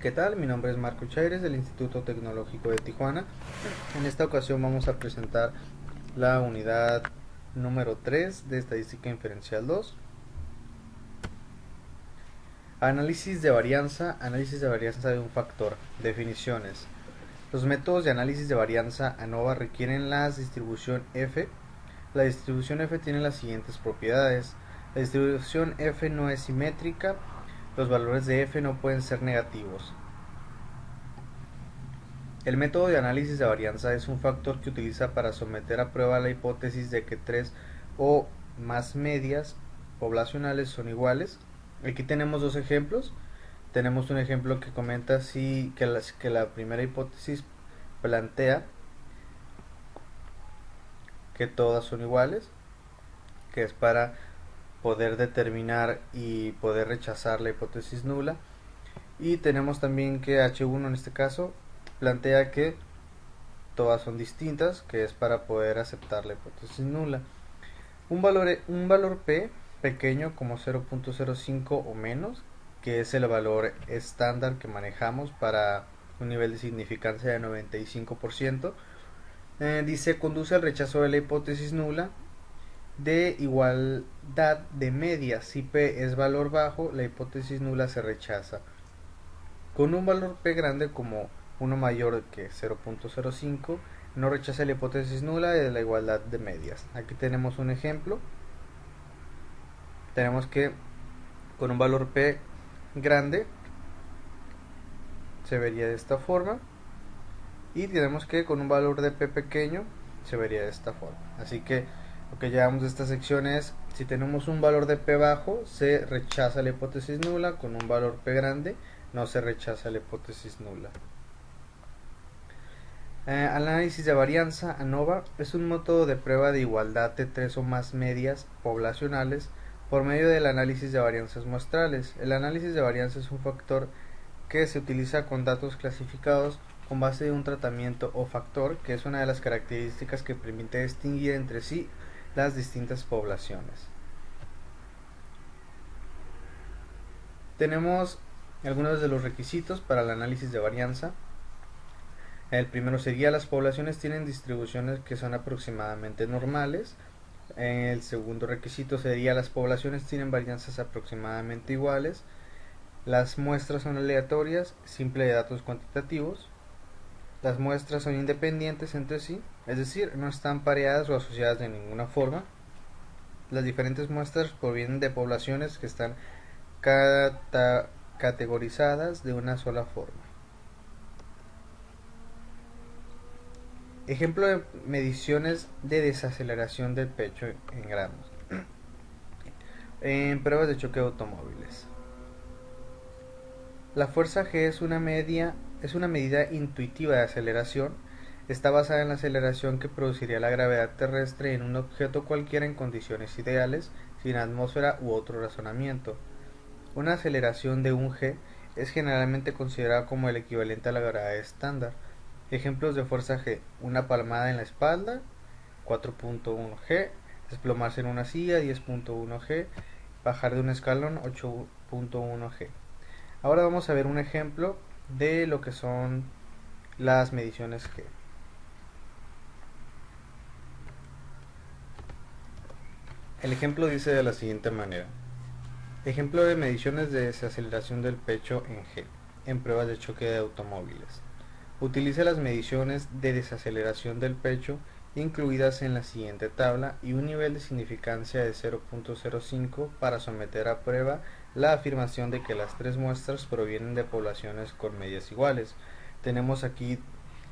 ¿Qué tal? Mi nombre es Marco Chaires del Instituto Tecnológico de Tijuana. En esta ocasión vamos a presentar la unidad número 3 de Estadística Inferencial 2. Análisis de varianza de un factor. Definiciones. Los métodos de análisis de varianza ANOVA requieren la distribución F. La distribución F tiene las siguientes propiedades. La distribución F no es simétrica. Los valores de F no pueden ser negativos. El método de análisis de varianza es un factor que utiliza para someter a prueba la hipótesis de que tres o más medias poblacionales son iguales. Aquí tenemos dos ejemplos. Tenemos un ejemplo que comenta que la primera hipótesis plantea que todas son iguales, que es para poder determinar y poder rechazar la hipótesis nula. Y tenemos también que H1 en este caso plantea que todas son distintas, que es para poder aceptar la hipótesis nula. Un valor P pequeño como 0.05 o menos, que es el valor estándar que manejamos para un nivel de significancia de 95%, dice conduce al rechazo de la hipótesis nula de igualdad de medias. Si P es valor bajo, la hipótesis nula se rechaza. Con un valor P grande como uno mayor que 0.05, no rechaza la hipótesis nula de la igualdad de medias. Aquí tenemos un ejemplo. Tenemos que con un valor P grande se vería de esta forma. Y tenemos que con un valor de P pequeño se vería de esta forma. Así que lo que llevamos de esta sección es, si tenemos un valor de P bajo, se rechaza la hipótesis nula. Con un valor P grande, no se rechaza la hipótesis nula. Análisis de varianza ANOVA es un método de prueba de igualdad de tres o más medias poblacionales por medio del análisis de varianzas muestrales. El análisis de varianza es un factor que se utiliza con datos clasificados con base de un tratamiento o factor, que es una de las características que permite distinguir entre sí las distintas poblaciones. Tenemos algunos de los requisitos para el análisis de varianza. El primero sería: las poblaciones tienen distribuciones que son aproximadamente normales. El segundo requisito sería: las poblaciones tienen varianzas aproximadamente iguales. Las muestras son aleatorias, simple de datos cuantitativos. Las muestras son independientes entre sí, es decir, no están pareadas o asociadas de ninguna forma. Las diferentes muestras provienen de poblaciones que están categorizadas de una sola forma. Ejemplo de mediciones de desaceleración del pecho en gramos. En pruebas de choque de automóviles. La fuerza G es una medida intuitiva de aceleración. Está basada en la aceleración que produciría la gravedad terrestre en un objeto cualquiera en condiciones ideales, sin atmósfera u otro razonamiento. Una aceleración de un G es generalmente considerada como el equivalente a la gravedad estándar. Ejemplos de fuerza G: una palmada en la espalda, 4.1 G; desplomarse en una silla, 10.1 G; bajar de un escalón, 8.1 G. Ahora vamos a ver un ejemplo de lo que son las mediciones G. El ejemplo dice de la siguiente manera: ejemplo de mediciones de desaceleración del pecho en G, en pruebas de choque de automóviles. Utilice las mediciones de desaceleración del pecho incluidas en la siguiente tabla y un nivel de significancia de 0.05 para someter a prueba la afirmación de que las tres muestras provienen de poblaciones con medias iguales. Tenemos aquí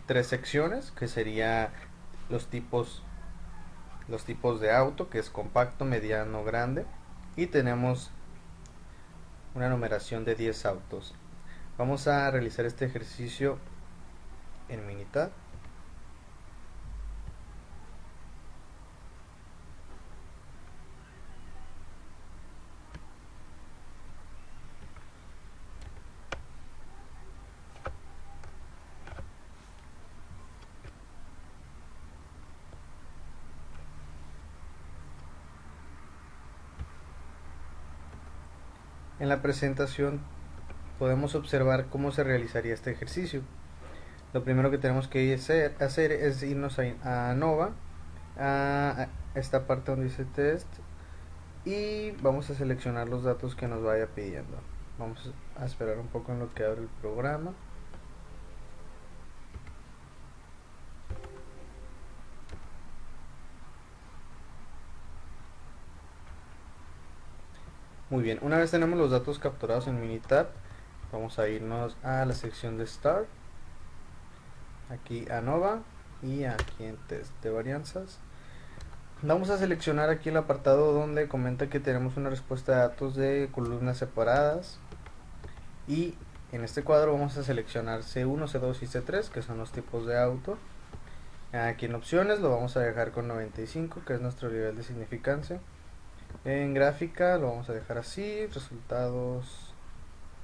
tres secciones, que serían los tipos los tipos de auto, que es compacto, mediano, grande, y tenemos una numeración de 10 autos. Vamos a realizar este ejercicio en Minitab. En la presentación podemos observar cómo se realizaría este ejercicio. Lo primero que tenemos que hacer es irnos a Nova, a esta parte donde dice test, y vamos a seleccionar los datos que nos vaya pidiendo. Vamos a esperar un poco en lo que abre el programa. Muy bien, una vez tenemos los datos capturados en Minitab, vamos a irnos a la sección de Start, aquí a Nova y aquí en Test de varianzas. Vamos a seleccionar aquí el apartado donde comenta que tenemos una respuesta de datos de columnas separadas, y en este cuadro vamos a seleccionar C1, C2 y C3, que son los tipos de auto. Aquí en opciones lo vamos a dejar con 95, que es nuestro nivel de significancia. En gráfica lo vamos a dejar así, resultados,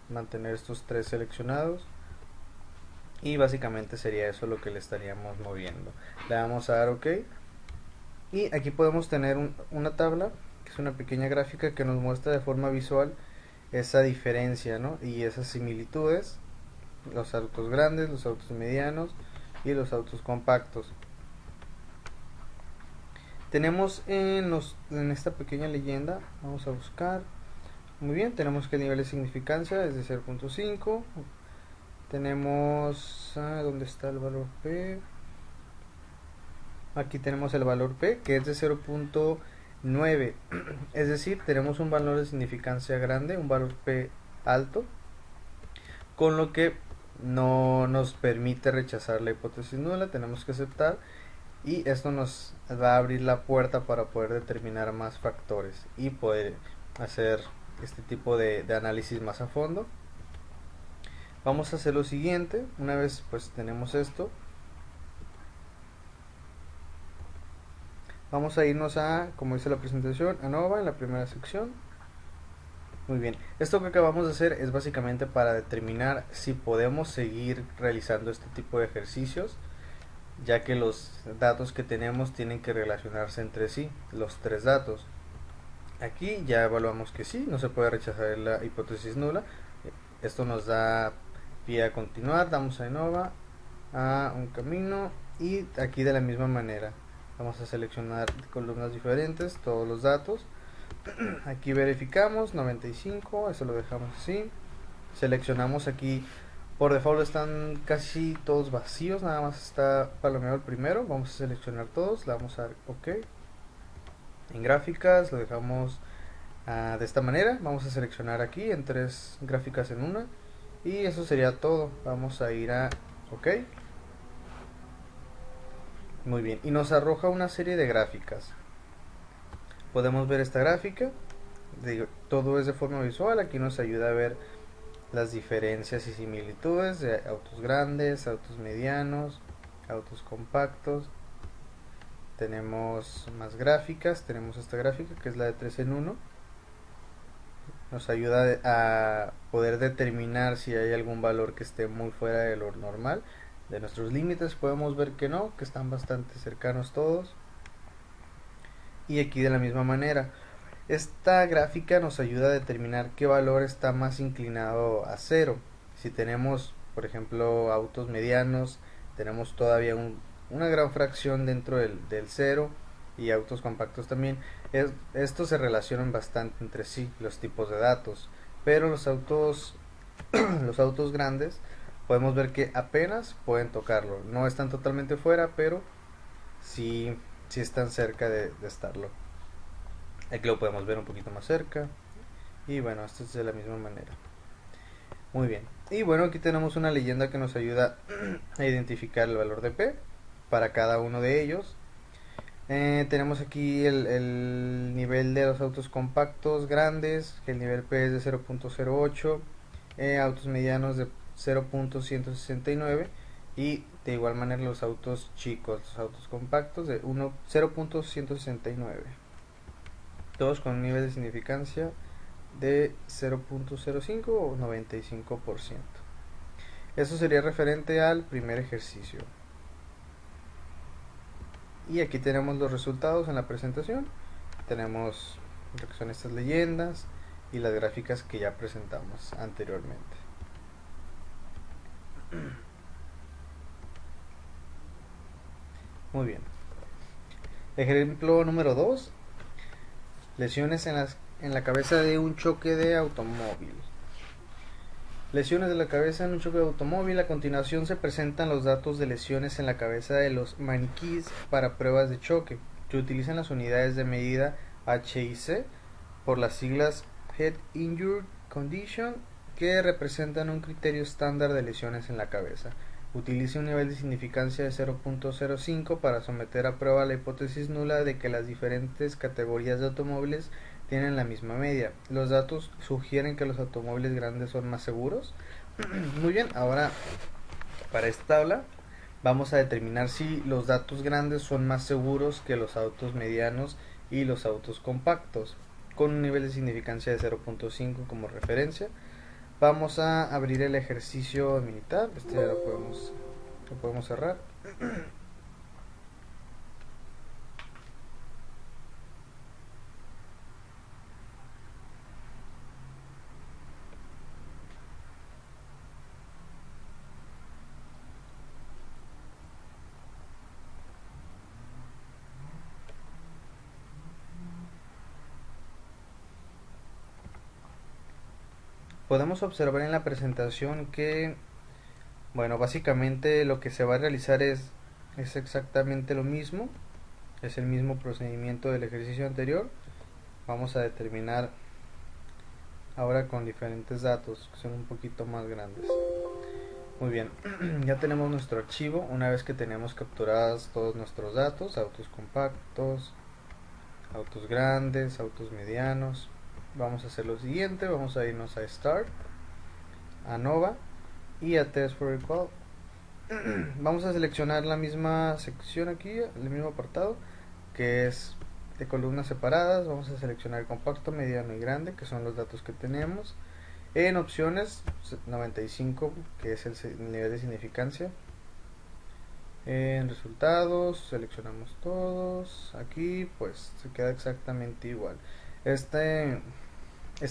mantener estos tres seleccionados, y básicamente sería eso lo que le estaríamos moviendo. Le vamos a dar OK, y aquí podemos tener una tabla, que es una pequeña gráfica que nos muestra de forma visual esa diferencia, ¿no? Y esas similitudes, los autos grandes, los autos medianos y los autos compactos. Tenemos en esta pequeña leyenda, vamos a buscar, muy bien, tenemos que el nivel de significancia es de 0.5, tenemos, ¿dónde está el valor P? Aquí tenemos el valor P, que es de 0.9, es decir, tenemos un valor de significancia grande, un valor P alto, con lo que no nos permite rechazar la hipótesis nula, tenemos que aceptar, y esto nos va a abrir la puerta para poder determinar más factores y poder hacer este tipo de análisis más a fondo. Vamos a hacer lo siguiente, una vez pues tenemos esto, vamos a irnos a, como dice la presentación, a Nova en la primera sección. Muy bien, esto que acabamos de hacer es básicamente para determinar si podemos seguir realizando este tipo de ejercicios, ya que los datos que tenemos tienen que relacionarse entre sí, los tres datos. Aquí ya evaluamos que sí, no se puede rechazar la hipótesis nula. Esto nos da pie a continuar, damos a Innova, a un camino, y aquí de la misma manera vamos a seleccionar columnas diferentes, todos los datos. Aquí verificamos 95, eso lo dejamos así. Seleccionamos aquí, por default están casi todos vacíos, nada más está palomeado el primero. Vamos a seleccionar todos, le vamos a dar OK. En gráficas lo dejamos de esta manera, vamos a seleccionar aquí en tres gráficas en una, y eso sería todo. Vamos a ir a OK. Muy bien, y nos arroja una serie de gráficas. Podemos ver esta gráfica, todo es de forma visual, aquí nos ayuda a ver las diferencias y similitudes de autos grandes, autos medianos, autos compactos. Tenemos más gráficas, tenemos esta gráfica que es la de 3 en 1. Nos ayuda a poder determinar si hay algún valor que esté muy fuera de lo normal, de nuestros límites. Podemos ver que no, que están bastante cercanos todos. Y aquí de la misma manera, esta gráfica nos ayuda a determinar qué valor está más inclinado a cero. Si tenemos, por ejemplo, autos medianos, tenemos todavía una gran fracción dentro del cero, y autos compactos también. Estos se relacionan bastante entre sí, los tipos de datos, pero los autos los autos grandes podemos ver que apenas pueden tocarlo, no están totalmente fuera, pero sí, sí están cerca de estarlo. Aquí lo podemos ver un poquito más cerca, y bueno, esto es de la misma manera. Muy bien, y bueno, aquí tenemos una leyenda que nos ayuda a identificar el valor de P para cada uno de ellos. Tenemos aquí el nivel de los autos compactos grandes, que el nivel P es de 0.08, autos medianos de 0.169, y de igual manera los autos chicos, los autos compactos de 0.169, todos con un nivel de significancia de 0.05 o 95%. Eso sería referente al primer ejercicio. Y aquí tenemos los resultados en la presentación. Tenemos lo que son estas leyendas y las gráficas que ya presentamos anteriormente. Muy bien. Ejemplo número 2. Lesiones en la cabeza de un choque de automóvil. Lesiones de la cabeza en un choque de automóvil. A continuación se presentan los datos de lesiones en la cabeza de los maniquíes para pruebas de choque, que utilizan las unidades de medida H y C por las siglas Head Injury Condition, que representan un criterio estándar de lesiones en la cabeza. Utiliza un nivel de significancia de 0.05 para someter a prueba la hipótesis nula de que las diferentes categorías de automóviles tienen la misma media. Los datos sugieren que los automóviles grandes son más seguros. Muy bien, ahora para esta tabla vamos a determinar si los datos grandes son más seguros que los autos medianos y los autos compactos, con un nivel de significancia de 0.5 como referencia. Vamos a abrir el ejercicio militar. Este ya lo podemos cerrar. Podemos observar en la presentación que, bueno, básicamente lo que se va a realizar es exactamente lo mismo. Es el mismo procedimiento del ejercicio anterior. Vamos a determinar ahora con diferentes datos que son un poquito más grandes. Muy bien, ya tenemos nuestro archivo. Una vez que tenemos capturados todos nuestros datos, autos compactos, autos grandes, autos medianos, vamos a hacer lo siguiente. Vamos a irnos a Start, a Nova y a Test for Recall. Vamos a seleccionar la misma sección aquí, el mismo apartado, que es de columnas separadas. Vamos a seleccionar compacto, mediano y grande, que son los datos que tenemos. En opciones 95, que es el nivel de significancia. En resultados seleccionamos todos. Aquí pues se queda exactamente igual. Este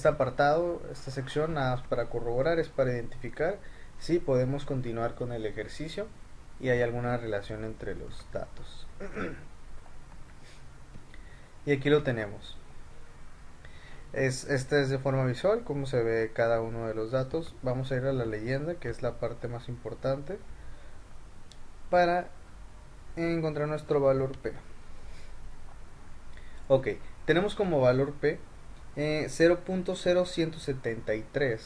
apartado, esta sección, nada más para corroborar, es para identificar si podemos continuar con el ejercicio y hay alguna relación entre los datos. Y aquí lo tenemos. Este es de forma visual, cómo se ve cada uno de los datos. Vamos a ir a la leyenda, que es la parte más importante, para encontrar nuestro valor P. Ok, tenemos como valor P 0.0173.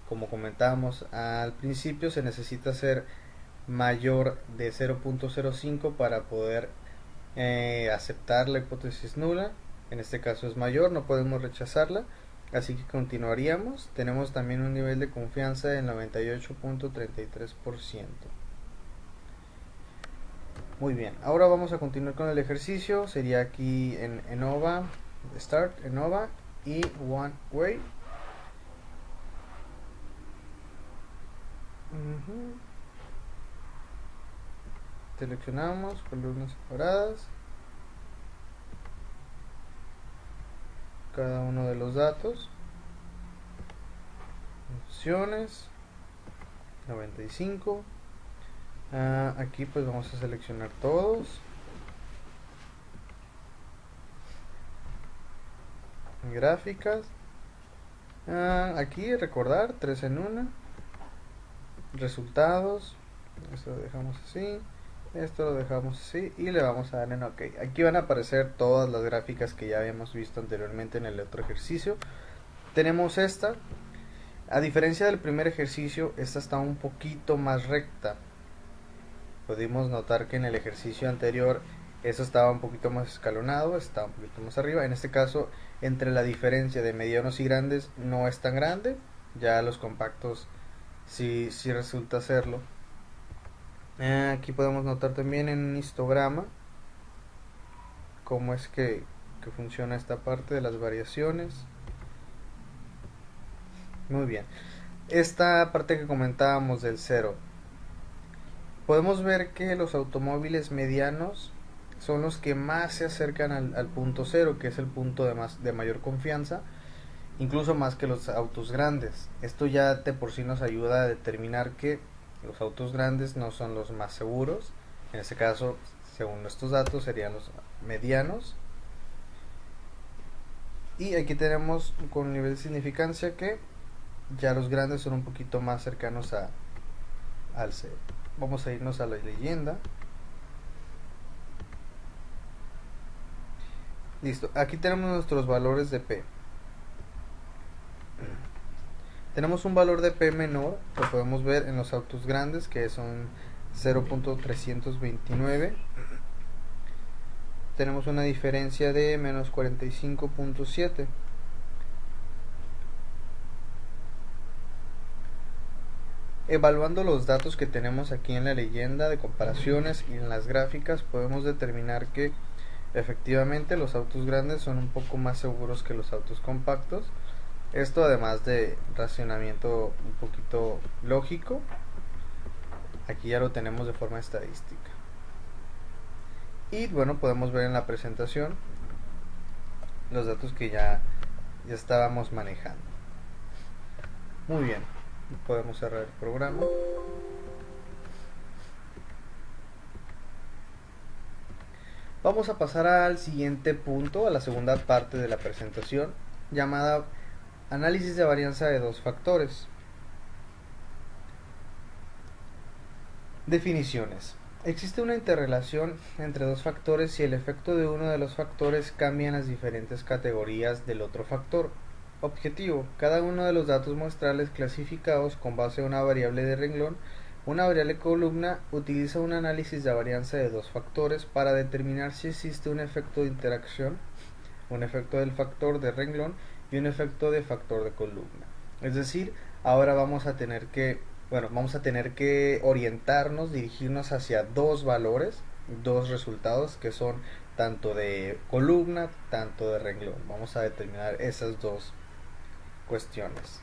Como comentábamos al principio, se necesita ser mayor de 0.05 para poder aceptar la hipótesis nula. En este caso es mayor, no podemos rechazarla, así que continuaríamos. Tenemos también un nivel de confianza del 98.33%. Muy bien, ahora vamos a continuar con el ejercicio. Sería aquí en ENOVA, Start, ENOVA y One Way. Seleccionamos columnas separadas, cada uno de los datos, opciones 95. Aquí pues vamos a seleccionar todos, gráficas. Aquí recordar 3 en 1, resultados, esto lo dejamos así, esto lo dejamos así y le vamos a dar en OK. Aquí van a aparecer todas las gráficas que ya habíamos visto anteriormente en el otro ejercicio. Tenemos esta, a diferencia del primer ejercicio, esta está un poquito más recta. Pudimos notar que en el ejercicio anterior eso estaba un poquito más escalonado, estaba un poquito más arriba. En este caso, entre la diferencia de medianos y grandes no es tan grande. Ya los compactos sí resulta serlo. Aquí podemos notar también en un histograma cómo es que funciona esta parte de las variaciones. Muy bien. Esta parte que comentábamos del cero, podemos ver que los automóviles medianos son los que más se acercan al punto cero, que es el punto de mayor confianza, incluso más que los autos grandes. Esto ya de por sí nos ayuda a determinar que Los autos grandes no son los más seguros. En este caso, según estos datos, serían los medianos. Y aquí tenemos con un nivel de significancia que ya los grandes son un poquito más cercanos al 0. Vamos a irnos a la leyenda. Listo, aquí tenemos nuestros valores de P. Tenemos un valor de P menor, lo podemos ver en los autos grandes, que son 0.329. Tenemos una diferencia de menos 45.7. Evaluando los datos que tenemos aquí en la leyenda de comparaciones y en las gráficas, podemos determinar que efectivamente los autos grandes son un poco más seguros que los autos compactos. Esto además de racionamiento un poquito lógico, aquí ya lo tenemos de forma estadística. Y bueno, podemos ver en la presentación los datos que ya estábamos manejando. Muy bien, podemos cerrar el programa. Vamos a pasar al siguiente punto, a la segunda parte de la presentación, llamada análisis de varianza de dos factores. Definiciones. Existe una interrelación entre dos factores si el efecto de uno de los factores cambia en las diferentes categorías del otro factor. Objetivo. Cada uno de los datos muestrales clasificados con base a una variable de renglón, una variable columna, utiliza un análisis de varianza de dos factores para determinar si existe un efecto de interacción, un efecto del factor de renglón y un efecto de factor de columna. Es decir, ahora vamos a tener que orientarnos, dirigirnos hacia dos valores, dos resultados que son tanto de columna, tanto de renglón. Vamos a determinar esas dos cuestiones.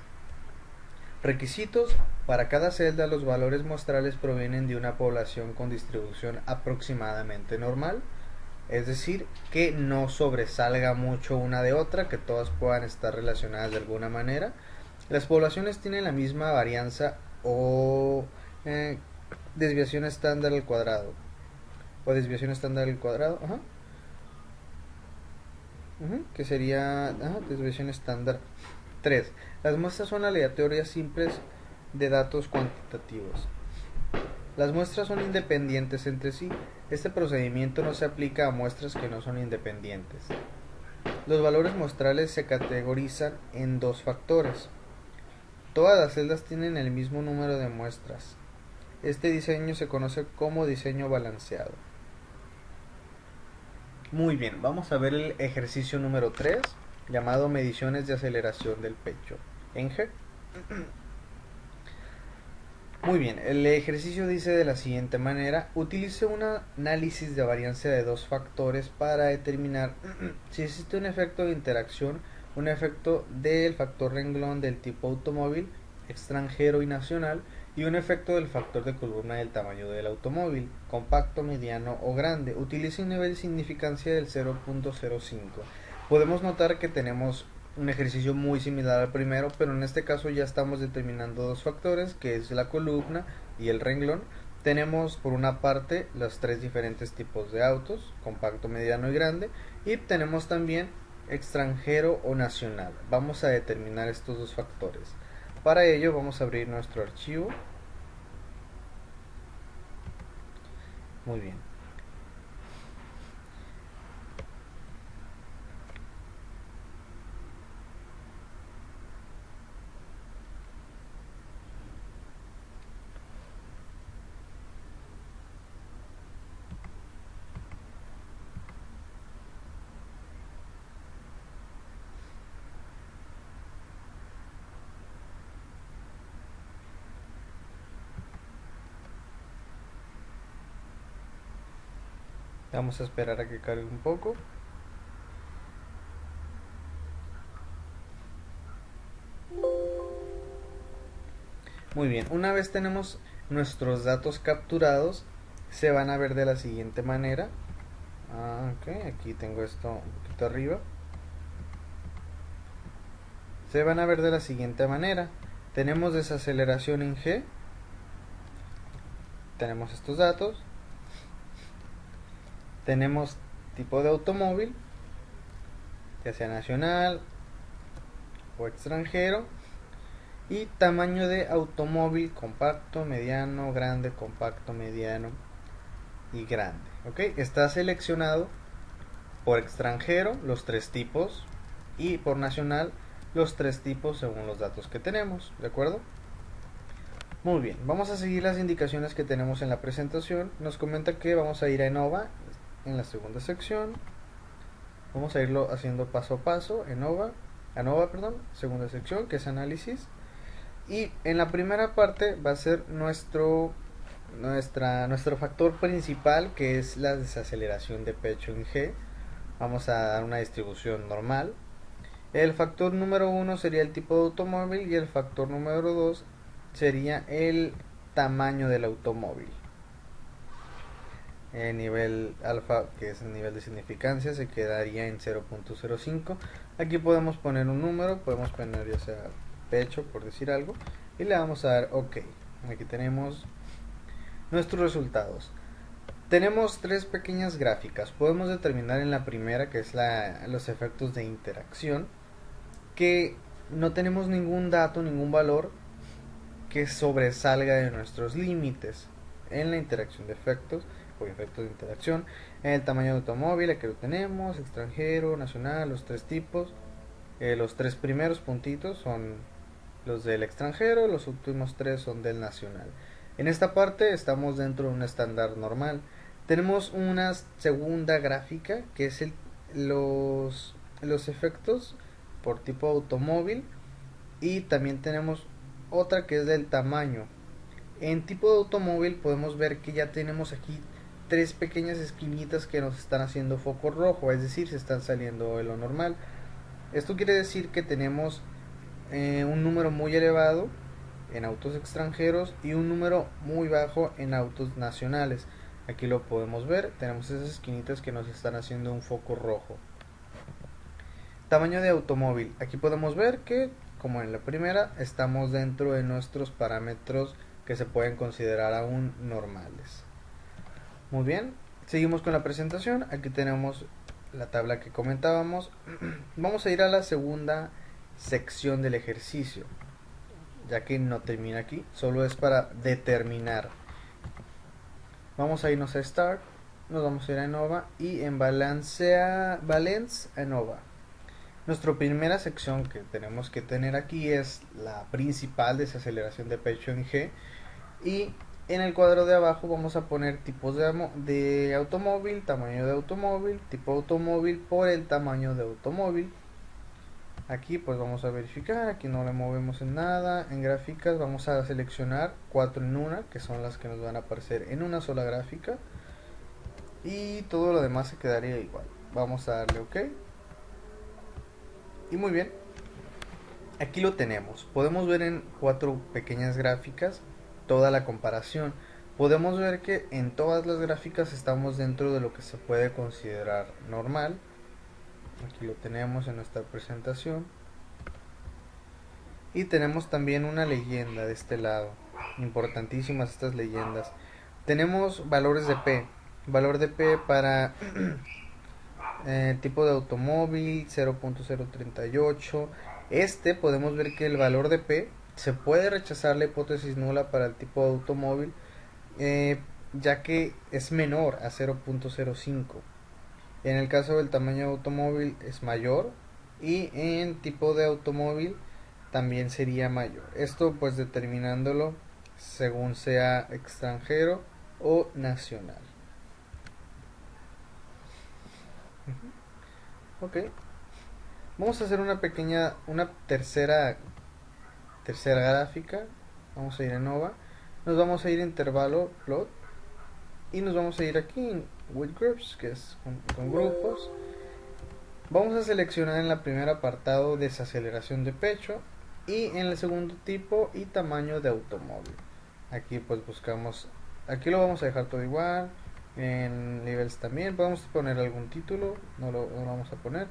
Requisitos. Para cada celda los valores muestrales provienen de una población con distribución aproximadamente normal, es decir, que no sobresalga mucho una de otra, que todas puedan estar relacionadas de alguna manera. Las poblaciones tienen la misma varianza o desviación estándar al cuadrado. O desviación estándar al cuadrado, que sería desviación estándar 3. Las muestras son aleatorias simples de datos cuantitativos. Las muestras son independientes entre sí. Este procedimiento no se aplica a muestras que no son independientes. Los valores muestrales se categorizan en dos factores. Todas las celdas tienen el mismo número de muestras. Este diseño se conoce como diseño balanceado. Muy bien, vamos a ver el ejercicio número 3, llamado mediciones de aceleración del pecho. Enge. Muy bien, el ejercicio dice de la siguiente manera: utilice un análisis de varianza de dos factores para determinar si existe un efecto de interacción, un efecto del factor renglón del tipo automóvil, extranjero y nacional, y un efecto del factor de columna del tamaño del automóvil, compacto, mediano o grande. Utilice un nivel de significancia del 0.05. Podemos notar que tenemos un ejercicio muy similar al primero, pero en este caso ya estamos determinando dos factores, que es la columna y el renglón. Tenemos por una parte los tres diferentes tipos de autos, compacto, mediano y grande, y tenemos también extranjero o nacional. Vamos a determinar estos dos factores. Para ello vamos a abrir nuestro archivo. Muy bien. Vamos a esperar a que cargue un poco. Muy bien, una vez tenemos nuestros datos capturados, se van a ver de la siguiente manera. Aquí tengo esto un poquito arriba. Se van a ver de la siguiente manera. Tenemos desaceleración en G, tenemos estos datos, tenemos tipo de automóvil, ya sea nacional o extranjero, y tamaño de automóvil: compacto, mediano, grande, compacto, mediano y grande. ¿Ok? Está seleccionado por extranjero los tres tipos y por nacional los tres tipos según los datos que tenemos. ¿De acuerdo? Muy bien, vamos a seguir las indicaciones que tenemos en la presentación. Nos comenta que vamos a ir a ENOVA en la segunda sección. Vamos a irlo haciendo paso a paso. ANOVA, segunda sección, que es análisis. Y en la primera parte va a ser nuestro factor principal, que es la desaceleración de pecho en G. Vamos a dar una distribución normal. El factor número 1 sería el tipo de automóvil y el factor número 2 sería el tamaño del automóvil. El nivel alfa, que es el nivel de significancia, se quedaría en 0.05. Aquí podemos poner un número, podemos poner ya sea pecho, por decir algo, y le vamos a dar OK. Aquí tenemos nuestros resultados. Tenemos tres pequeñas gráficas. Podemos determinar en la primera, que es los efectos de interacción, que no tenemos ningún dato, ningún valor que sobresalga de nuestros límites en la interacción de efectos o efectos de interacción. En el tamaño de automóvil, aquí lo tenemos: extranjero, nacional, los tres tipos. Los tres primeros puntitos son los del extranjero, los últimos tres son del nacional. En esta parte estamos dentro de un estándar normal. Tenemos una segunda gráfica que es los efectos por tipo automóvil, y también tenemos otra que es del tamaño. En tipo de automóvil podemos ver que ya tenemos aquí tres pequeñas esquinitas que nos están haciendo foco rojo, es decir, se están saliendo de lo normal. Esto quiere decir que tenemos un número muy elevado en autos extranjeros y un número muy bajo en autos nacionales. Aquí lo podemos ver, tenemos esas esquinitas que nos están haciendo un foco rojo. Tamaño de automóvil. Aquí podemos ver que, como en la primera, estamos dentro de nuestros parámetros que se pueden considerar aún normales. Muy bien, seguimos con la presentación. Aquí tenemos la tabla que comentábamos. Vamos a ir a la segunda sección del ejercicio, ya que no termina aquí, solo es para determinar. Vamos a irnos a Start, nos vamos a ir a ENOVA y en Balance ENOVA. Nuestra primera sección que tenemos que tener aquí es la principal, desaceleración de pecho en G, y en el cuadro de abajo vamos a poner tipos de automóvil, tamaño de automóvil, tipo de automóvil por el tamaño de automóvil. Aquí pues vamos a verificar, aquí no le movemos en nada. En gráficas vamos a seleccionar 4 en una, que son las que nos van a aparecer en una sola gráfica, y todo lo demás se quedaría igual. Vamos a darle OK. Y muy bien, aquí lo tenemos. Podemos ver en 4 pequeñas gráficas toda la comparación. Podemos ver que en todas las gráficas estamos dentro de lo que se puede considerar normal. Aquí lo tenemos en nuestra presentación. Y tenemos también una leyenda de este lado. Importantísimas estas leyendas. Tenemos valores de P. Valor de P para tipo de automóvil 0.038. Podemos ver que el valor de P se puede rechazar la hipótesis nula para el tipo de automóvil, ya que es menor a 0.05. En el caso del tamaño de automóvil es mayor, y en tipo de automóvil también sería mayor. Esto pues determinándolo según sea extranjero o nacional. Ok, vamos a hacer una tercera gráfica. Vamos a ir en Nova, nos vamos a ir a intervalo plot, y nos vamos a ir aquí en with groups, que es con grupos. Vamos a seleccionar en el primer apartado desaceleración de pecho, y en el segundo tipo y tamaño de automóvil. Aquí pues buscamos, aquí lo vamos a dejar todo igual. En niveles también podemos poner algún título, no lo vamos a poner.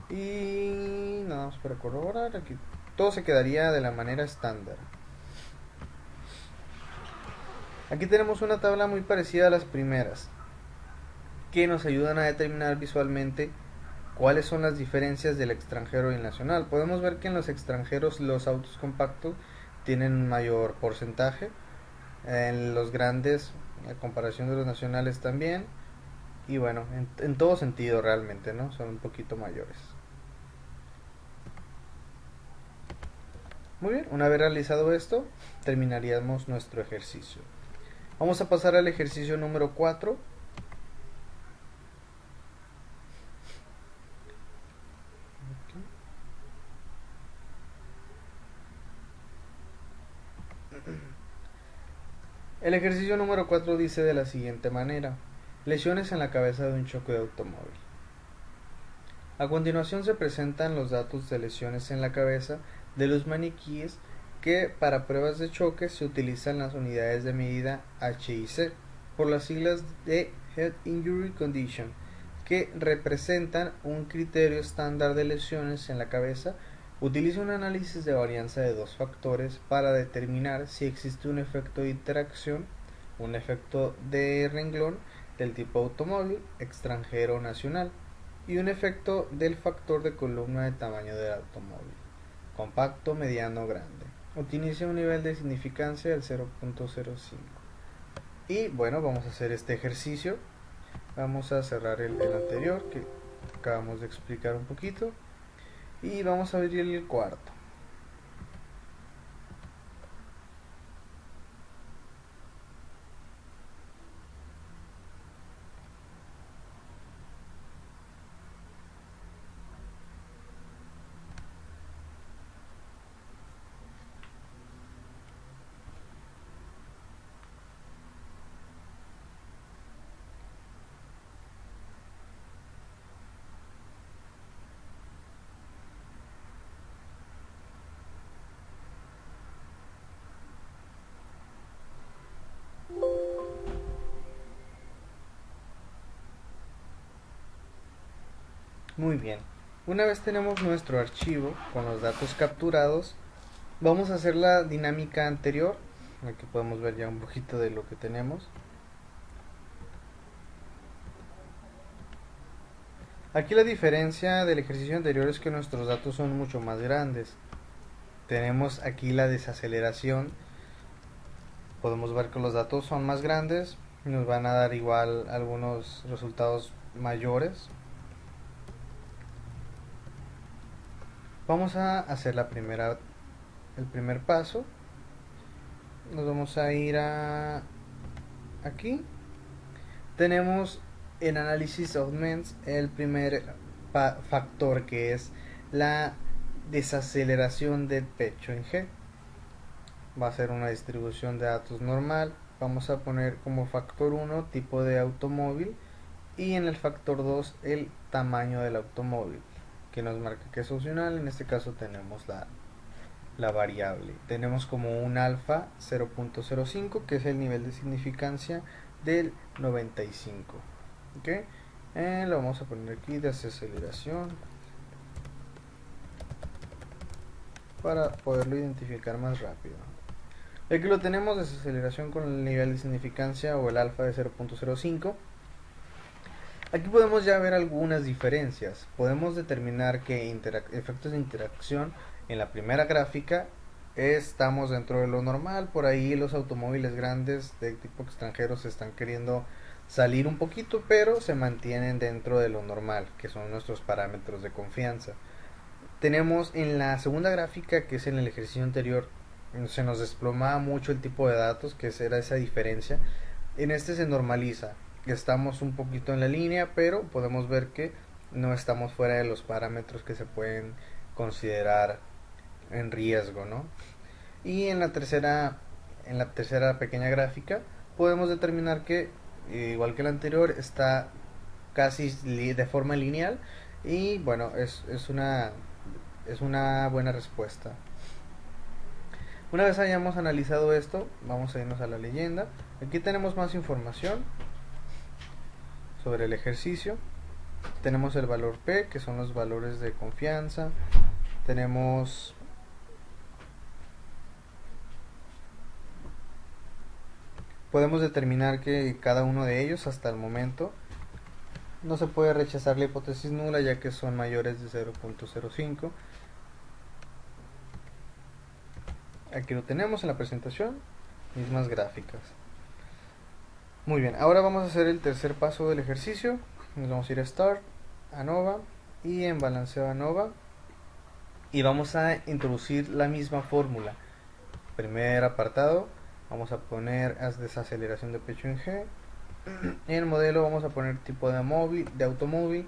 Y nada más para corroborar, aquí todo se quedaría de la manera estándar. Aquí tenemos una tabla muy parecida a las primeras, que nos ayudan a determinar visualmente cuáles son las diferencias del extranjero y el nacional. Podemos ver que en los extranjeros los autos compactos tienen un mayor porcentaje, en los grandes a comparación de los nacionales también, y bueno, en todo sentido realmente, ¿no? Son un poquito mayores. Muy bien, una vez realizado esto, terminaríamos nuestro ejercicio. Vamos a pasar al ejercicio número 4. El ejercicio número 4 dice de la siguiente manera: lesiones en la cabeza de un choque de automóvil. A continuación se presentan los datos de lesiones en la cabeza de los maniquíes que para pruebas de choque se utilizan las unidades de medida H y C, por las siglas de Head Injury Condition, que representan un criterio estándar de lesiones en la cabeza. Utiliza un análisis de varianza de dos factores para determinar si existe un efecto de interacción, un efecto de renglón del tipo automóvil, extranjero o nacional, y un efecto del factor de columna de tamaño del automóvil, compacto, mediano o grande. Utiliza un nivel de significancia del 0.05. Y bueno, vamos a hacer este ejercicio. Vamos a cerrar el anterior que acabamos de explicar un poquito. Y vamos a abrir el cuarto. Muy bien. Una vez tenemos nuestro archivo con los datos capturados, vamos a hacer la dinámica anterior. Aquí podemos ver ya un poquito de lo que tenemos. Aquí la diferencia del ejercicio anterior es que nuestros datos son mucho más grandes. Tenemos aquí la desaceleración. Podemos ver que los datos son más grandes, nos van a dar igual algunos resultados mayores. Vamos a hacer el primer paso. Nos vamos a ir a aquí. Tenemos en análisis augments el primer factor, que es la desaceleración del pecho en G. Va a ser una distribución de datos normal. Vamos a poner como factor 1 tipo de automóvil, y en el factor 2 el tamaño del automóvil, que nos marca que es opcional. En este caso tenemos la variable. Tenemos como un alfa 0.05, que es el nivel de significancia del 95. ¿Okay? Lo vamos a poner aquí de desaceleración para poderlo identificar más rápido. Aquí lo tenemos, desaceleración con el nivel de significancia o el alfa de 0.05. Aquí podemos ya ver algunas diferencias. Podemos determinar que efectos de interacción en la primera gráfica estamos dentro de lo normal. Por ahí los automóviles grandes de tipo extranjero se están queriendo salir un poquito, pero se mantienen dentro de lo normal, que son nuestros parámetros de confianza. Tenemos en la segunda gráfica, que es en el ejercicio anterior, se nos desplomaba mucho el tipo de datos, que era esa diferencia. En este se normaliza, estamos un poquito en la línea, pero podemos ver que no estamos fuera de los parámetros que se pueden considerar en riesgo, ¿no? Y en la tercera pequeña gráfica podemos determinar que igual que la anterior está casi de forma lineal, y bueno, es una buena respuesta. Una vez hayamos analizado esto, vamos a irnos a la leyenda. Aquí tenemos más información sobre el ejercicio. Tenemos el valor P, que son los valores de confianza. Tenemos podemos determinar que cada uno de ellos hasta el momento no se puede rechazar la hipótesis nula, ya que son mayores de 0.05. Aquí lo tenemos en la presentación, mismas gráficas. Muy bien, ahora vamos a hacer el tercer paso del ejercicio. Nos vamos a ir a Start, ANOVA, y en Balanceo ANOVA, y vamos a introducir la misma fórmula. Primer apartado, vamos a poner desaceleración de pecho en G. En el modelo vamos a poner tipo de automóvil,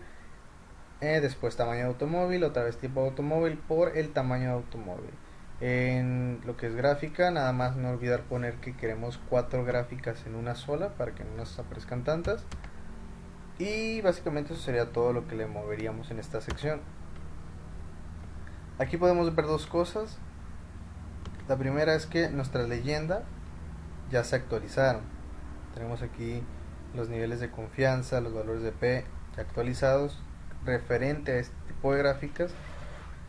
después tamaño de automóvil, otra vez tipo de automóvil por el tamaño de automóvil. En lo que es gráfica, nada más no olvidar poner que queremos 4 gráficas en una sola para que no nos aparezcan tantas. Y básicamente eso sería todo lo que le moveríamos en esta sección. Aquí podemos ver dos cosas. La primera es que nuestra leyenda ya se actualizaron. Tenemos aquí los niveles de confianza, los valores de P ya actualizados referente a este tipo de gráficas.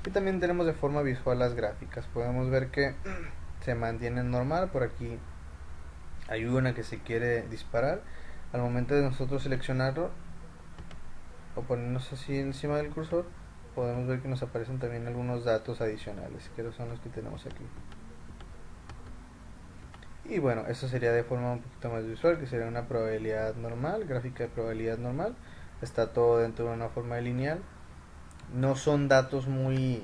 Y también tenemos de forma visual las gráficas. Podemos ver que se mantienen normal. Por aquí hay una que se quiere disparar. Al momento de nosotros seleccionarlo o ponernos así encima del cursor, podemos ver que nos aparecen también algunos datos adicionales, que son los que tenemos aquí. Y bueno, eso sería de forma un poquito más visual, que sería una probabilidad normal, gráfica de probabilidad normal. Está todo dentro de una forma lineal. No son datos muy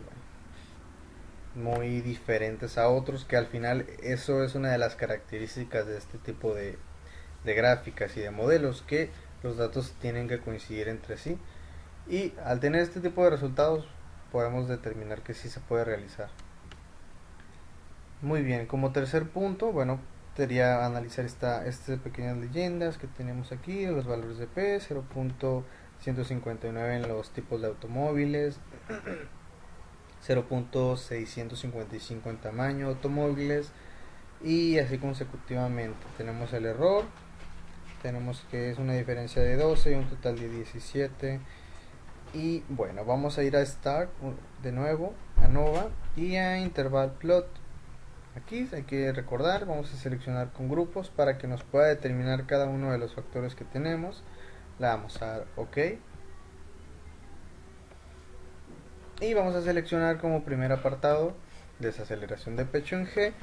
diferentes a otros, que al final eso es una de las características de este tipo de gráficas y de modelos, que los datos tienen que coincidir entre sí, y al tener este tipo de resultados podemos determinar que sí se puede realizar. Muy bien, como tercer punto, bueno, sería analizar estas pequeñas leyendas que tenemos aquí, los valores de P, 0.159 en los tipos de automóviles, 0.655 en tamaño automóviles, y así consecutivamente. Tenemos el error, tenemos que es una diferencia de 12 y un total de 17. Y bueno, vamos a ir a Start de nuevo, a Nova y a Interval Plot. Aquí hay que recordar, vamos a seleccionar con grupos para que nos pueda determinar cada uno de los factores que tenemos. Le vamos a dar OK. Y vamos a seleccionar como primer apartado desaceleración de pecho en G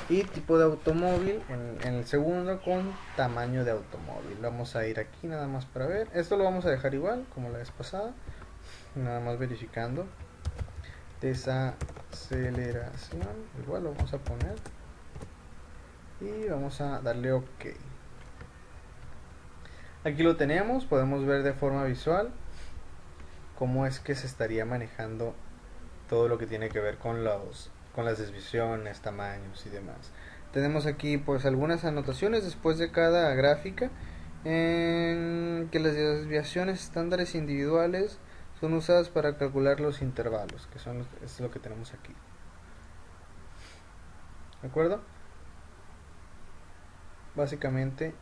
y tipo de automóvil en el segundo con tamaño de automóvil. Vamos a ir aquí nada más para ver. Esto lo vamos a dejar igual como la vez pasada, nada más verificando. Desaceleración, igual lo vamos a poner y vamos a darle OK. Aquí lo tenemos, podemos ver de forma visual cómo es que se estaría manejando todo lo que tiene que ver con las desviaciones, tamaños y demás. Tenemos aquí pues algunas anotaciones después de cada gráfica, en que las desviaciones estándares individuales son usadas para calcular los intervalos, que es lo que tenemos aquí. ¿De acuerdo? Básicamente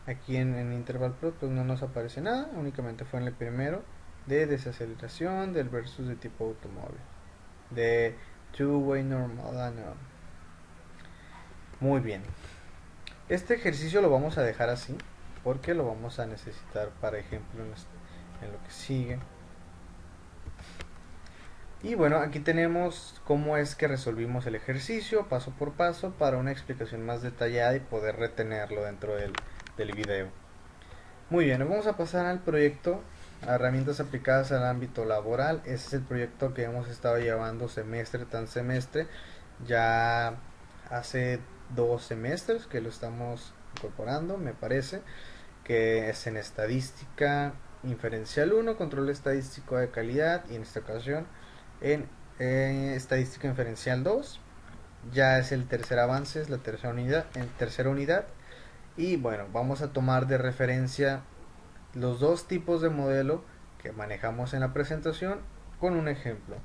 aquí en Interval Plot pues no nos aparece nada, únicamente fue en el primero de desaceleración del versus de tipo automóvil, de two-way normal. Muy bien, este ejercicio lo vamos a dejar así porque lo vamos a necesitar para ejemplo en lo que sigue. Y bueno, aquí tenemos cómo es que resolvimos el ejercicio paso por paso para una explicación más detallada y poder retenerlo dentro del video. Muy bien, vamos a pasar al proyecto a herramientas aplicadas al ámbito laboral. Ese es el proyecto que hemos estado llevando semestre tras semestre. Ya hace 2 semestres que lo estamos incorporando, me parece, que es en estadística inferencial 1, control estadístico de calidad, y en esta ocasión en estadística inferencial 2. Ya es el tercer avance, es la tercera unidad. Y bueno, vamos a tomar de referencia los dos tipos de modelo que manejamos en la presentación con un ejemplo.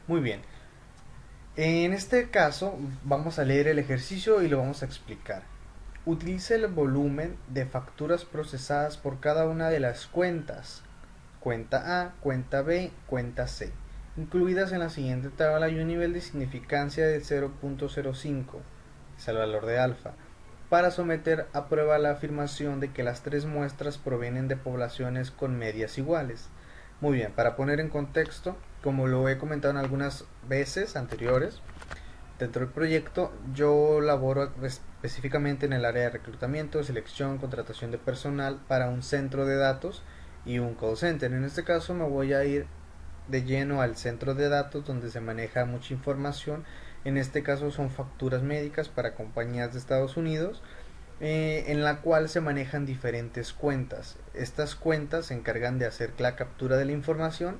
Muy bien, en este caso vamos a leer el ejercicio y lo vamos a explicar. Utilice el volumen de facturas procesadas por cada una de las cuentas: cuenta A, cuenta B, cuenta C, Incluidas en la siguiente tabla hay un nivel de significancia de 0.05, es el valor de alfa, para someter a prueba la afirmación de que las tres muestras provienen de poblaciones con medias iguales. Muy bien, para poner en contexto, como lo he comentado en algunas veces anteriores, dentro del proyecto yo laboro específicamente en el área de reclutamiento, selección, contratación de personal para un centro de datos y un call center. En este caso me voy a ir de lleno al centro de datos donde se maneja mucha información. En este caso son facturas médicas para compañías de Estados Unidos, en la cual se manejan diferentes cuentas. Estas cuentas se encargan de hacer la captura de la información,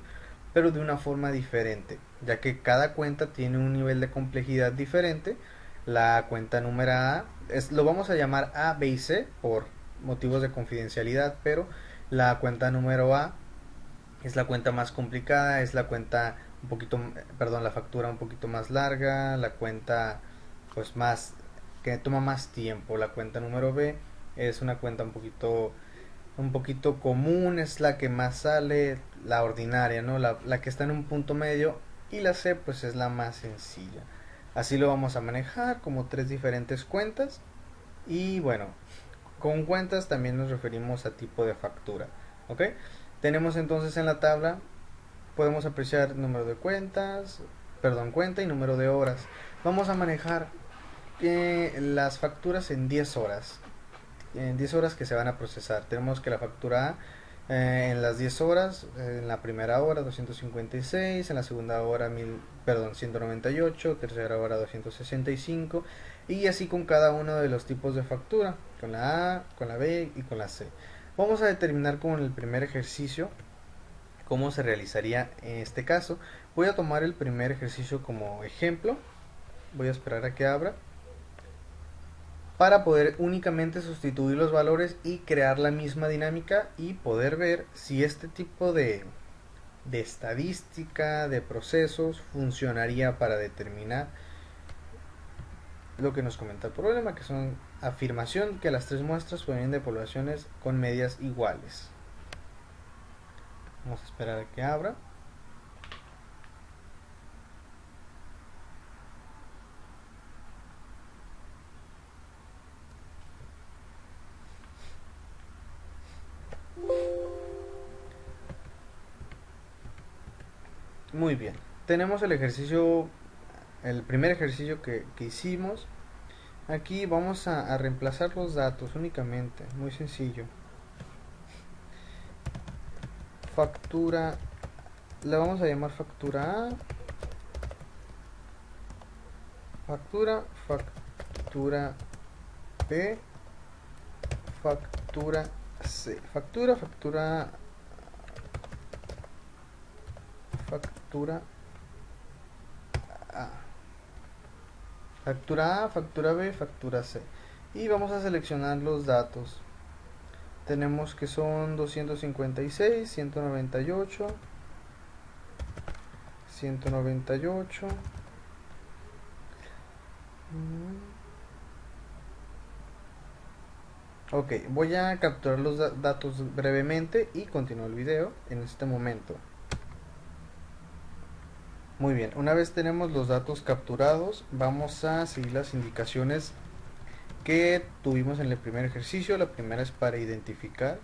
pero de una forma diferente, ya que cada cuenta tiene un nivel de complejidad diferente. La cuenta número A lo vamos a llamar A, B y C por motivos de confidencialidad, pero la cuenta número A es la cuenta más complicada, es la cuenta un poquito, perdón, la factura un poquito más larga, la cuenta pues más que toma más tiempo. La cuenta número B es una cuenta un poquito común, es la que más sale, la ordinaria, ¿no? La que está en un punto medio, y la C pues es la más sencilla. Así lo vamos a manejar como tres diferentes cuentas. Y bueno, con cuentas también nos referimos a tipo de factura, ¿ok? Tenemos entonces en la tabla, podemos apreciar número de cuentas, perdón, cuenta y número de horas. Vamos a manejar las facturas en 10 horas que se van a procesar. Tenemos que la factura A, en las 10 horas, en la primera hora 256, en la segunda hora 198, tercera hora 265, y así con cada uno de los tipos de factura, con la A, con la B y con la C. Vamos a determinar con el primer ejercicio cómo se realizaría en este caso. Voy a tomar el primer ejercicio como ejemplo, voy a esperar a que abra, para poder únicamente sustituir los valores y crear la misma dinámica y poder ver si este tipo de estadística, de procesos, funcionaría para determinar lo que nos comenta el problema, que son afirmación que las tres muestras provienen de poblaciones con medias iguales. Vamos a esperar a que abra. Muy bien, tenemos el ejercicio, el primer ejercicio que hicimos. Aquí vamos a reemplazar los datos únicamente, muy sencillo. Factura, la vamos a llamar factura A, factura B, factura C, factura A, factura A, factura B, factura C. Y vamos a seleccionar los datos. Tenemos que son 256, 198, 198. Ok, voy a capturar los datos brevemente y continúo el video en este momento. Muy bien, una vez tenemos los datos capturados, vamos a seguir las indicaciones que tuvimos en el primer ejercicio. La primera es para identificar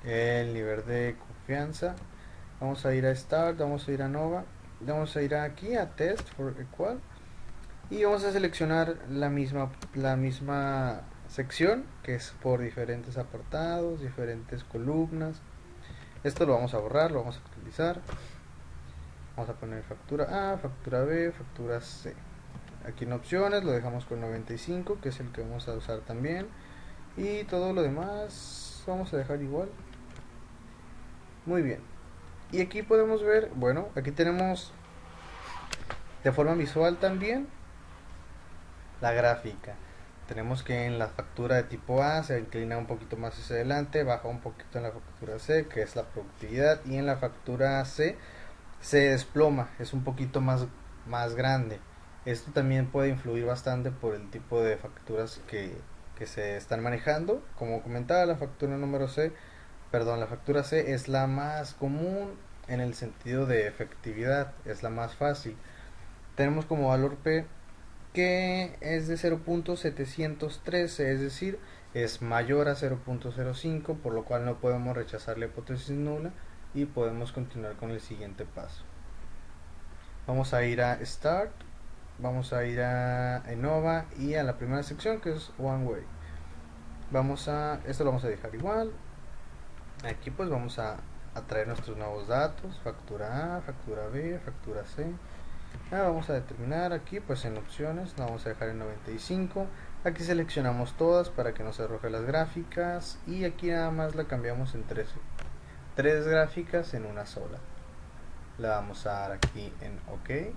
el nivel de confianza. Vamos a ir a Start, vamos a ir a Nova, vamos a ir aquí a Test for Equal y vamos a seleccionar la misma sección, que es por diferentes apartados, diferentes columnas. Esto lo vamos a borrar, lo vamos a actualizar. Vamos a poner factura A, factura B, factura C. Aquí en opciones lo dejamos con 95, que es el que vamos a usar también. Y todo lo demás vamos a dejar igual. Muy bien. Y aquí podemos ver, bueno, aquí tenemos de forma visual también la gráfica. Tenemos que en la factura de tipo A se inclina un poquito más hacia adelante, baja un poquito en la factura C, que es la productividad, y en la factura C se desploma, es un poquito más grande. Esto también puede influir bastante por el tipo de facturas que se están manejando. Como comentaba, la factura C es la más común, en el sentido de efectividad, es la más fácil. Tenemos como valor P que es de 0.713, es decir, es mayor a 0.05, por lo cual no podemos rechazar la hipótesis nula y podemos continuar con el siguiente paso. Vamos a ir a Start, vamos a ir a Enova y a la primera sección, que es One Way. Esto lo vamos a dejar igual. Aquí pues vamos a traer nuestros nuevos datos: factura A, factura B, factura C. Vamos a determinar aquí pues en opciones, la vamos a dejar en 95. Aquí seleccionamos todas para que nos arroje las gráficas y aquí nada más la cambiamos en tres gráficas en una sola. Le vamos a dar aquí en OK.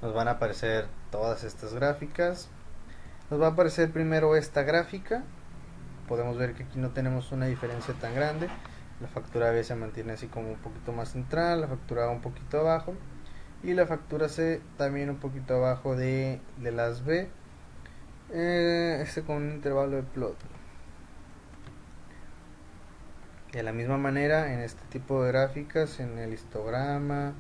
Nos van a aparecer todas estas gráficas. Nos va a aparecer primero esta gráfica. Podemos ver que aquí no tenemos una diferencia tan grande. La factura B se mantiene así como un poquito más central, la factura A un poquito abajo y la factura C también un poquito abajo de las B, con un intervalo de plot. De la misma manera en este tipo de gráficas, en el histograma,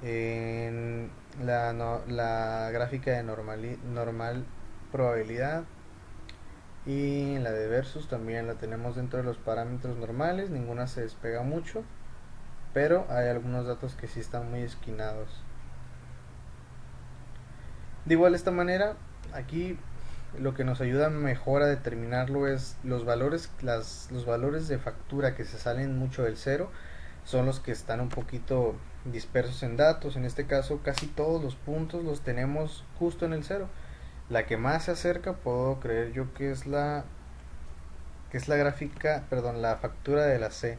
en la gráfica de normal probabilidad y en la de versus también la tenemos dentro de los parámetros normales, ninguna se despega mucho, pero hay algunos datos que sí están muy esquinados. De igual de esta manera, aquí lo que nos ayuda mejor a determinarlo es los valores de factura que se salen mucho del cero, son los que están un poquito dispersos en datos. En este caso casi todos los puntos los tenemos justo en el cero. La que más se acerca puedo creer yo que es la la factura de la C.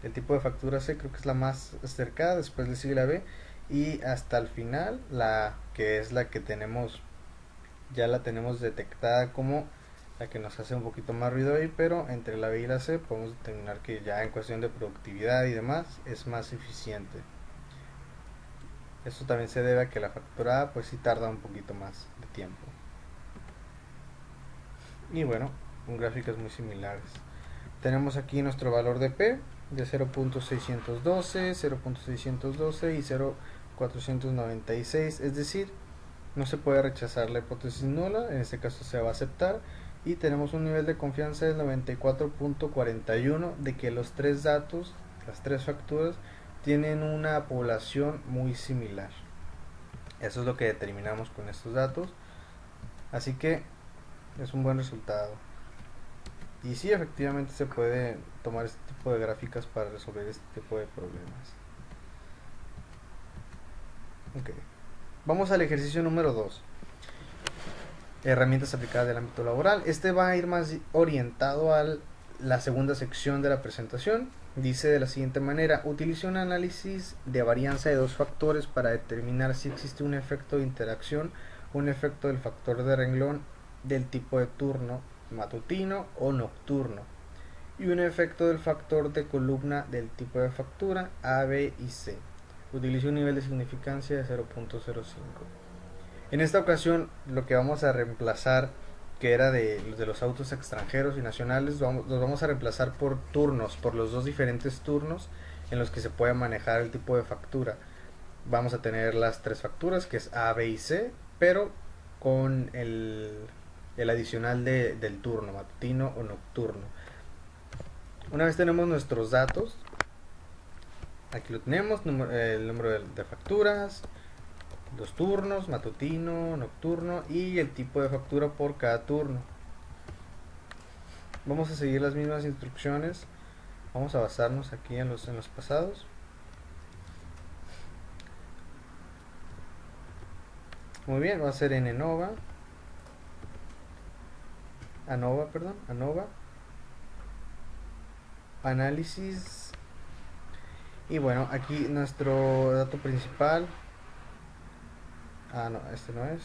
El tipo de factura C creo que es la más acercada, después le sigue la B y hasta el final la que es la que tenemos, ya la tenemos detectada como la que nos hace un poquito más ruido ahí, pero entre la B y la C podemos determinar que ya en cuestión de productividad y demás es más eficiente. Esto también se debe a que la factura A pues sí tarda un poquito más de tiempo. Y bueno, con gráficas muy similares. Tenemos aquí nuestro valor de P de 0.612, 0.612 y 0.496, es decir, no se puede rechazar la hipótesis nula, en este caso se va a aceptar y tenemos un nivel de confianza del 94.41 de que los tres datos, las tres facturas, tienen una población muy similar. Eso es lo que determinamos con estos datos, así que es un buen resultado. Y sí, efectivamente se puede tomar este tipo de gráficas para resolver este tipo de problemas. Ok. Vamos al ejercicio número 2. Herramientas aplicadas del ámbito laboral. Este va a ir más orientado a la segunda sección de la presentación. Dice de la siguiente manera: utilice un análisis de varianza de dos factores para determinar si existe un efecto de interacción, un efecto del factor de renglón del tipo de turno matutino o nocturno y un efecto del factor de columna del tipo de factura A, B y C. Utilice un nivel de significancia de 0.05. En esta ocasión lo que vamos a reemplazar, que era de los autos extranjeros y nacionales, los vamos a reemplazar por turnos, por los dos diferentes turnos en los que se puede manejar el tipo de factura. Vamos a tener las tres facturas, que es A, B y C, pero con el adicional del turno, matutino o nocturno. Una vez tenemos nuestros datos, aquí lo tenemos, el número de facturas, los turnos, matutino, nocturno y el tipo de factura por cada turno. Vamos a seguir las mismas instrucciones, vamos a basarnos aquí en los pasados. Muy bien, va a ser en ANOVA, análisis. Y bueno, aquí nuestro dato principal. No, este no es.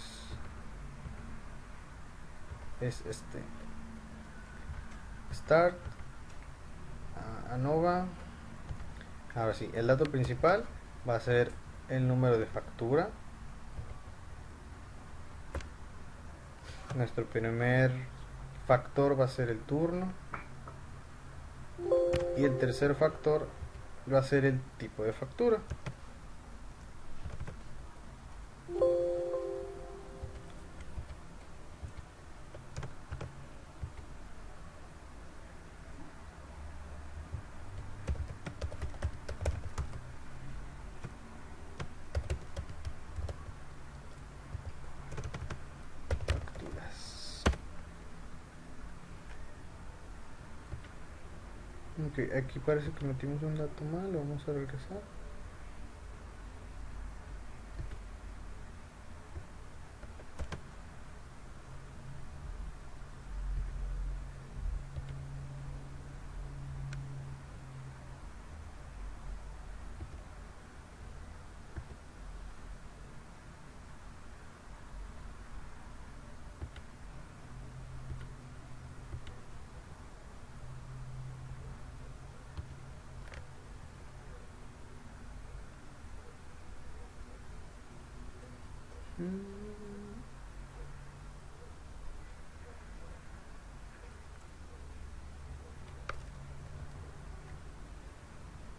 Es este. Start. ANOVA. Ahora sí, el dato principal va a ser el número de factura. Nuestro primer factor va a ser el turno. Y el tercer factor va a ser el tipo de factura. Facturas. Ok, aquí parece que metimos un dato mal, vamos a regresar.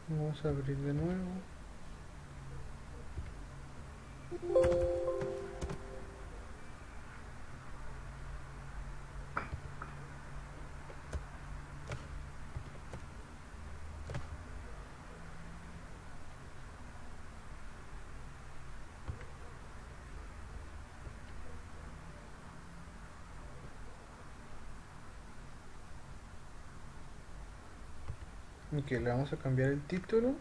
Vamos a abrir de nuevo. Ok, le vamos a cambiar el título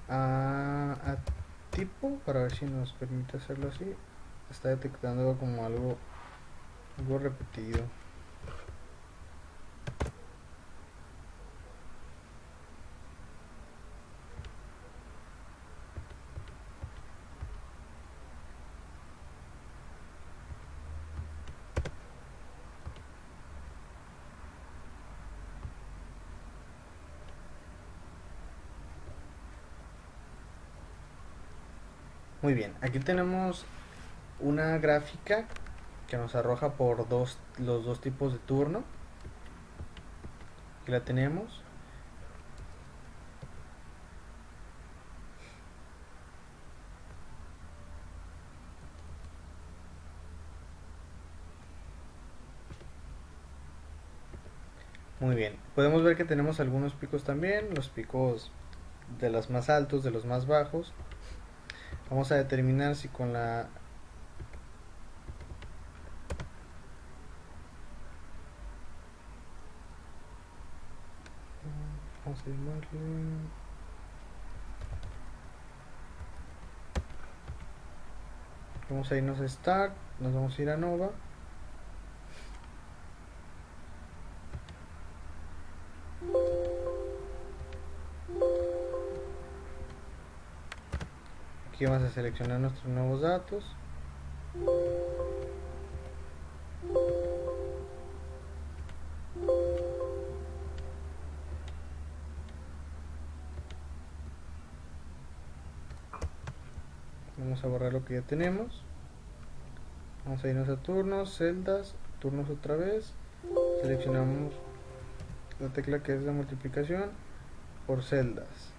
a tipo para ver si nos permite hacerlo así. Está detectando como algo repetido. Muy bien, aquí tenemos una gráfica que nos arroja por los dos tipos de turno. Aquí la tenemos. Muy bien, podemos ver que tenemos algunos picos también, los picos de los más altos, de los más bajos. Vamos a determinar si con la vamos a llamarle, vamos a irnos a Start, nos vamos a ir a Nova. Aquí vamos a seleccionar nuestros nuevos datos. Vamos a borrar lo que ya tenemos. Vamos a irnos a turnos, celdas, turnos otra vez. Seleccionamos la tecla que es de multiplicación por celdas.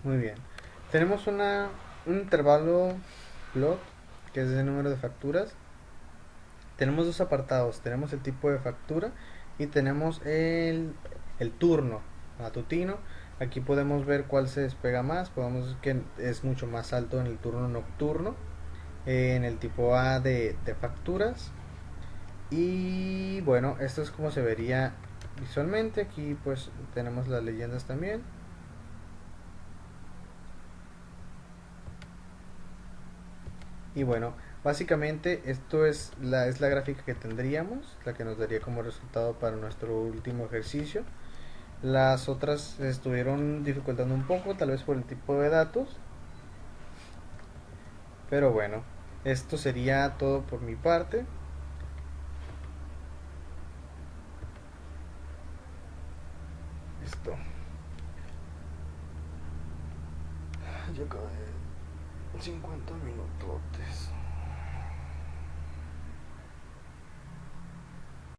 Muy bien. Tenemos un intervalo float, que es el número de facturas. Tenemos dos apartados. Tenemos el tipo de factura y tenemos el turno matutino. Aquí podemos ver cuál se despega más. Podemos ver que es mucho más alto en el turno nocturno. En el tipo A de facturas. Y bueno, esto es como se vería visualmente. Aquí pues tenemos las leyendas también. Y bueno, básicamente esto es la gráfica que tendríamos, la que nos daría como resultado para nuestro último ejercicio. Las otras se estuvieron dificultando un poco, tal vez por el tipo de datos, pero bueno, esto sería todo por mi parte. Listo. Ya acabé 50 minutos.